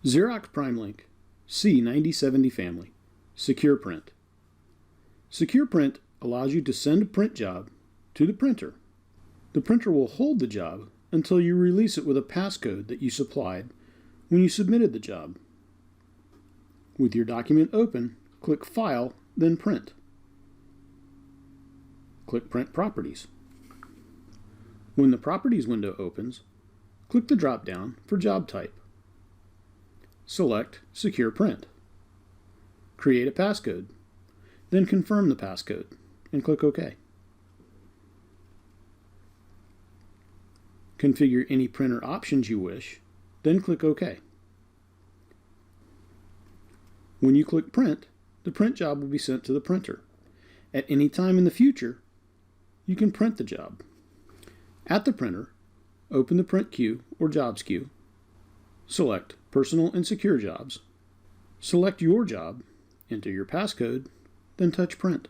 Xerox PrimeLink C9070 Family. Secure Print. Secure Print allows you to send a print job to the printer. The printer will hold the job until you release it with a passcode that you supplied when you submitted the job. With your document open, click File, then Print. Click Print Properties. When the Properties window opens, click the drop-down for job type. Select Secure Print. Create a passcode, then confirm the passcode, and click OK. Configure any printer options you wish, then click OK. When you click Print, the print job will be sent to the printer. At any time in the future, you can print the job. At the printer, open the Print Queue or Jobs queue. Select Personal and Secure Jobs. Select your job, enter your passcode, then touch Print.